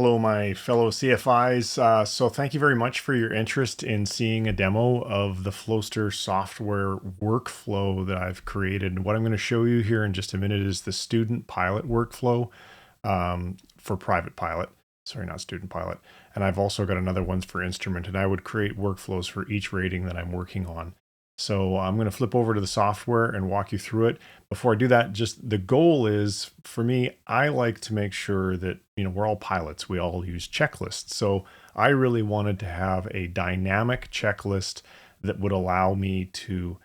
Hello, my fellow CFIs. So thank you very much for your interest in seeing a demo of the Flowster software workflow that I've created. What I'm going to show you here in just a minute is the student pilot workflow for private pilot. Sorry, not student pilot. And I've also got another one for instrument, and I would create workflows for each rating that I'm working on. So I'm going to flip over to the software and walk you through it. Before I do that, just the goal is for me, I like to make sure that, we're all pilots. We all use checklists. So I really wanted to have a dynamic checklist that would allow me to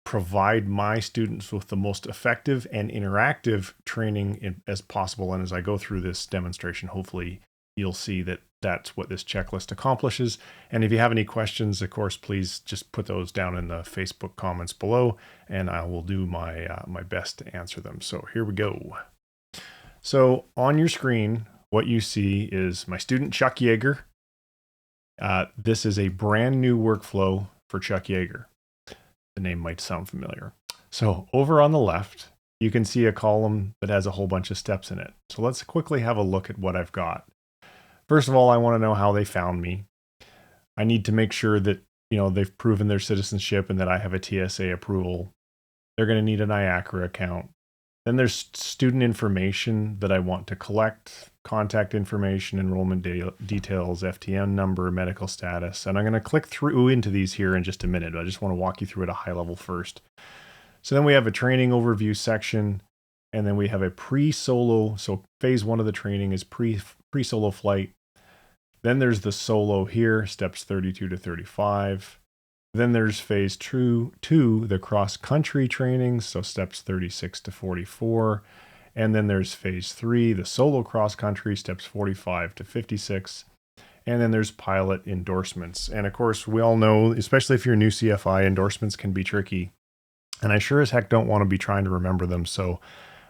provide my students with the most effective and interactive training as possible. And as I go through this demonstration, hopefully you'll see that that's what this checklist accomplishes. And if you have any questions, of course, please just put those down in the Facebook comments below, and I will do my best to answer them. So here we go. So on your screen, what you see is my student, Chuck Yeager. This is a brand new workflow for Chuck Yeager. The name might sound familiar. So over on the left, you can see a column that has a whole bunch of steps in it. So let's quickly have a look at what I've got. First of all, I want to know how they found me. I need to make sure that, they've proven their citizenship and that I have a TSA approval. They're going to need an IACRA account. Then there's student information that I want to collect, contact information, enrollment details, FTN number, medical status. And I'm going to click through into these here in just a minute. I just want to walk you through at a high level first. So then we have a training overview section, and then we have a pre-solo. So phase 1 of the training is pre-solo flight. Then there's the solo here, steps 32 to 35. Then there's phase 2, the cross-country training, so steps 36 to 44. And then there's phase 3, the solo cross-country, steps 45 to 56. And then there's pilot endorsements. And of course, we all know, especially if you're a new CFI, endorsements can be tricky. And I sure as heck don't want to be trying to remember them. So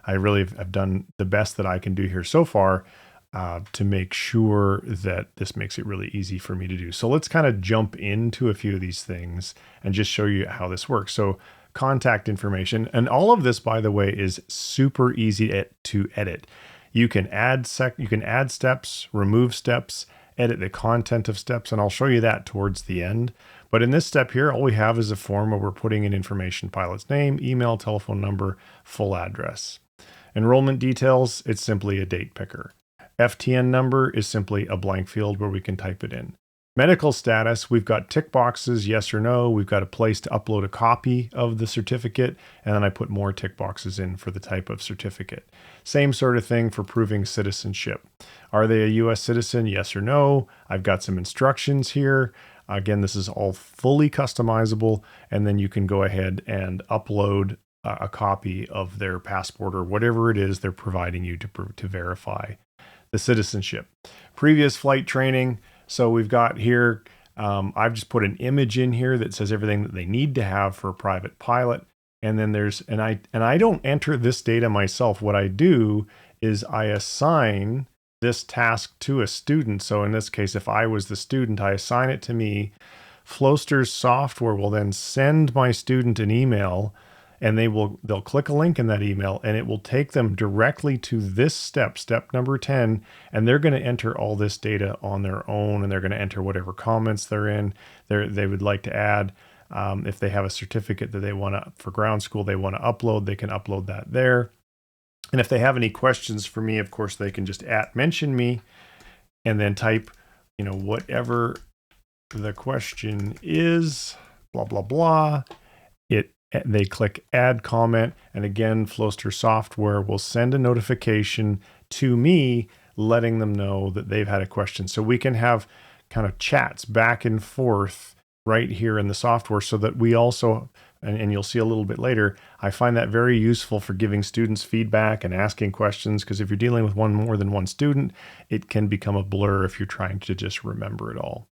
I really have done the best that I can do here so far to make sure that this makes it really easy for me to do. So let's kind of jump into a few of these things and just show you how this works. So contact information, and all of this, by the way, is super easy to edit. You can add steps, remove steps, edit the content of steps, and I'll show you that towards the end. But in this step here, all we have is a form where we're putting in information: pilot's name, email, telephone number, full address. Enrollment details, it's simply a date picker. FTN number is simply a blank field where we can type it in. Medical status, we've got tick boxes, yes or no. We've got a place to upload a copy of the certificate, and then I put more tick boxes in for the type of certificate. Same sort of thing for proving citizenship. Are they a US citizen, yes or no? I've got some instructions here. Again, this is all fully customizable, and then you can go ahead and upload a copy of their passport or whatever it is they're providing you to verify the citizenship. Previous flight training. So we've got here, I've just put an image in here that says everything that they need to have for a private pilot. And then I don't enter this data myself. What I do is I assign this task to a student. So in this case, if I was the student, I assign it to me. Flowster's software will then send my student an email, and they'll click a link in that email, and it will take them directly to this step number 10, and they're going to enter all this data on their own, and they're going to enter whatever comments they would like to add. If they have a certificate that they want to, for ground school, they want to upload, they can upload that there. And if they have any questions for me, of course, they can just mention me and then type, whatever the question is, blah, blah, blah. They click add comment, and again, Flowster software will send a notification to me letting them know that they've had a question. So we can have kind of chats back and forth right here in the software, so that we also, and you'll see a little bit later, I find that very useful for giving students feedback and asking questions, because if you're dealing with more than one student, it can become a blur if you're trying to just remember it all.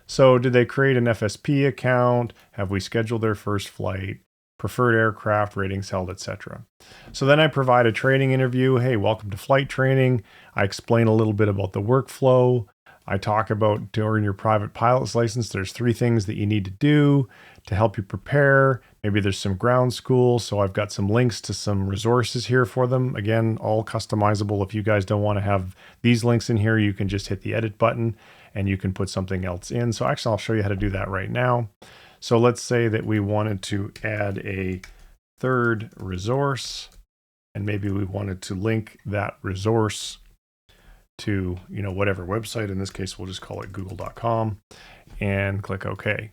So did they create an FSP account? Have we scheduled their first flight? Preferred aircraft, ratings held, etc. So then I provide a training interview. Hey, welcome to flight training. I explain a little bit about the workflow. I talk about during your private pilot's license, there's 3 things that you need to do to help you prepare. Maybe there's some ground school. So I've got some links to some resources here for them. Again, all customizable. If you guys don't want to have these links in here, you can just hit the edit button and you can put something else in. So actually, I'll show you how to do that right now. So let's say that we wanted to add a third resource, and maybe we wanted to link that resource to, whatever website. In this case, we'll just call it google.com and click OK.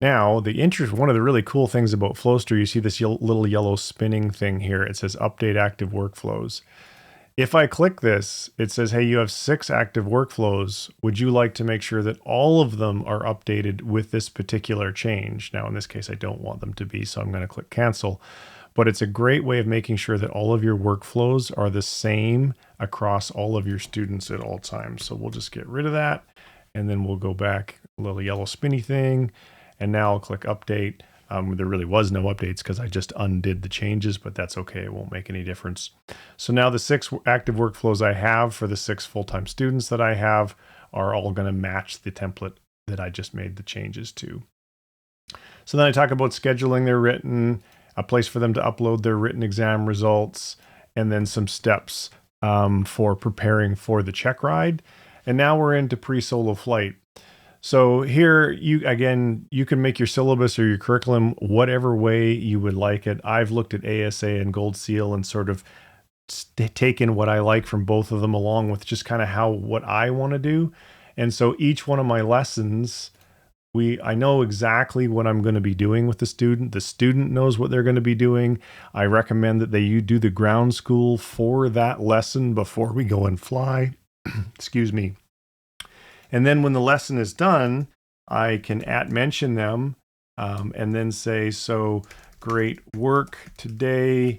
Now, one of the really cool things about Flowster, you see this little yellow spinning thing here. It says update active workflows. If I click this, it says, hey, you have 6 active workflows. Would you like to make sure that all of them are updated with this particular change? Now, in this case, I don't want them to be, so I'm going to click cancel. But it's a great way of making sure that all of your workflows are the same across all of your students at all times. So we'll just get rid of that. And then we'll go back, a little yellow spinny thing. And now I'll click update. There really was no updates because I just undid the changes, but that's okay. It won't make any difference. So now the 6 active workflows I have for the 6 full-time students that I have are all going to match the template that I just made the changes to. So then I talk about scheduling their written, a place for them to upload their written exam results, and then some steps for preparing for the check ride. And now we're into pre-solo flight. So here, you can make your syllabus or your curriculum whatever way you would like it. I've looked at ASA and Gold Seal and sort of taken what I like from both of them along with just kind of what I want to do. And so each one of my lessons, I know exactly what I'm going to be doing with the student. The student knows what they're going to be doing. I recommend that you do the ground school for that lesson before we go and fly. Excuse me. And then when the lesson is done, I can mention them and then say, so great work today.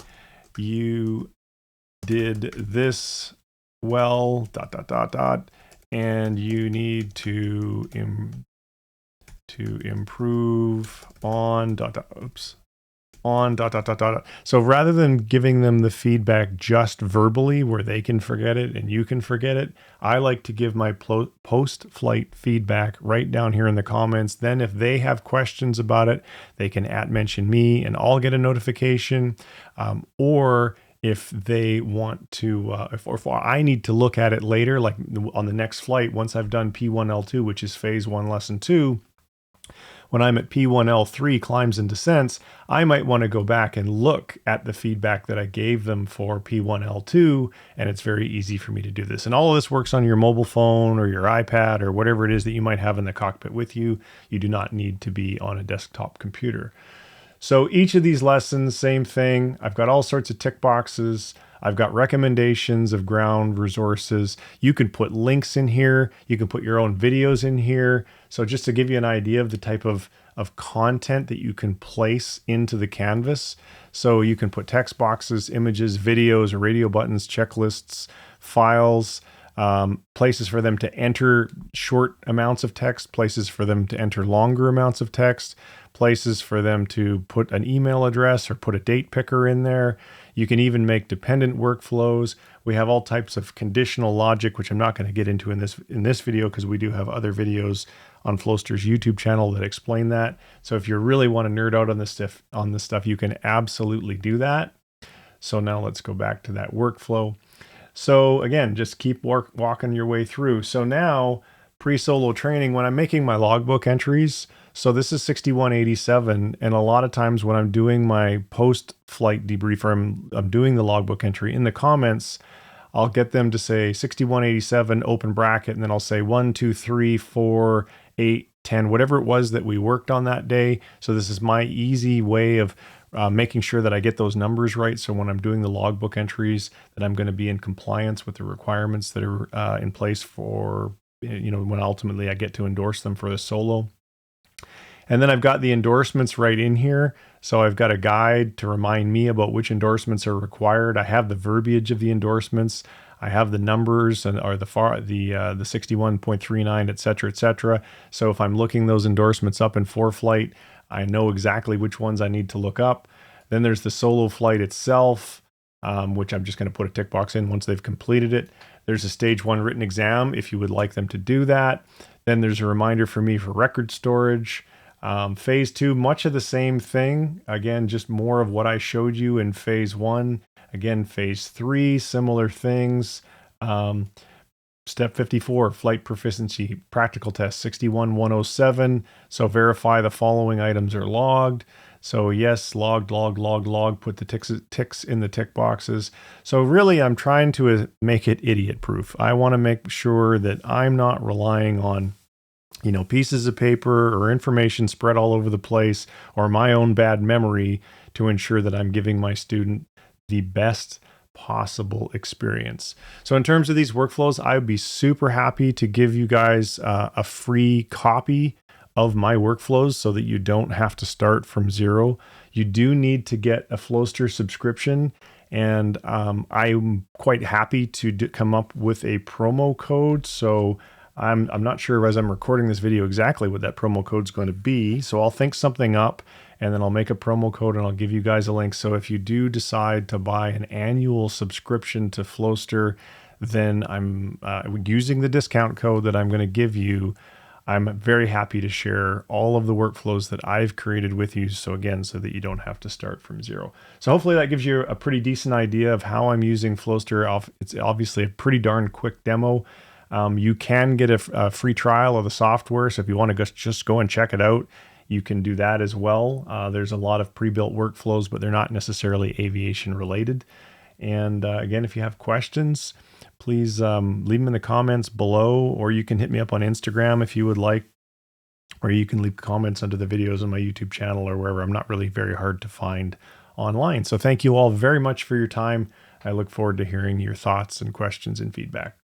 You did this well, ... and you need to improve on ... So rather than giving them the feedback just verbally where they can forget it and you can forget it, I like to give my post-flight feedback right down here in the comments. Then if they have questions about it, they can mention me and I'll get a notification. Or if they want to, if I need to look at it later, like on the next flight, once I've done P1L2, which is phase 1, lesson 2, when I'm at P1L3, climbs and descents, I might want to go back and look at the feedback that I gave them for P1L2, and it's very easy for me to do this. And all of this works on your mobile phone or your iPad or whatever it is that you might have in the cockpit with you. You do not need to be on a desktop computer. So each of these lessons, same thing. I've got all sorts of tick boxes. I've got recommendations of ground resources. You can put links in here. You can put your own videos in here. So just to give you an idea of the type of content that you can place into the canvas. So you can put text boxes, images, videos, radio buttons, checklists, files, places for them to enter short amounts of text, places for them to enter longer amounts of text, places for them to put an email address or put a date picker in there. You can even make dependent workflows. We have all types of conditional logic, which I'm not going to get into in this video because we do have other videos on Flowster's YouTube channel that explain that. So if you really want to nerd out on this stuff, you can absolutely do that. So now let's go back to that workflow. So again, just keep walking your way through. So now pre-solo training, when I'm making my logbook entries, so this is 6187, and a lot of times when I'm doing my post-flight debrief or I'm doing the logbook entry, in the comments, I'll get them to say 6187, open bracket, and then I'll say 1, 2, 3, 4, 8, 10, whatever it was that we worked on that day. So this is my easy way of making sure that I get those numbers right. So when I'm doing the logbook entries, that I'm going to be in compliance with the requirements that are in place for, when ultimately I get to endorse them for the solo. And then I've got the endorsements right in here. So I've got a guide to remind me about which endorsements are required. I have the verbiage of the endorsements. I have the numbers the 61.39, et cetera, et cetera. So if I'm looking those endorsements up in ForeFlight, I know exactly which ones I need to look up. Then there's the solo flight itself, which I'm just going to put a tick box in once they've completed it. There's a stage 1 written exam if you would like them to do that. Then there's a reminder for me for record storage. Phase 2, much of the same thing. Again, just more of what I showed you in phase 1. Again, phase 3, similar things. Step 54, flight proficiency, practical test 61107. So verify the following items are logged. So yes, logged, log, put the ticks in the tick boxes. So really I'm trying to make it idiot proof. I want to make sure that I'm not relying on, you know, pieces of paper or information spread all over the place or my own bad memory to ensure that I'm giving my student the best possible experience. So in terms of these workflows, I would be super happy to give you guys a free copy of my workflows so that you don't have to start from zero. You do need to get a Flowster subscription, and I'm quite happy to come up with a promo code. So I'm not sure as I'm recording this video exactly what that promo code is going to be. So I'll think something up and then I'll make a promo code and I'll give you guys a link. So if you do decide to buy an annual subscription to Flowster, then I'm using the discount code that I'm going to give you. I'm very happy to share all of the workflows that I've created with you. So again, so that you don't have to start from zero. So hopefully that gives you a pretty decent idea of how I'm using Flowster. It's obviously a pretty darn quick demo. You can get a free trial of the software. So if you want to just go and check it out, you can do that as well. There's a lot of pre-built workflows, but they're not necessarily aviation related. And again, if you have questions, please leave them in the comments below, or you can hit me up on Instagram if you would like, or you can leave comments under the videos on my YouTube channel or wherever. I'm not really very hard to find online. So thank you all very much for your time. I look forward to hearing your thoughts and questions and feedback.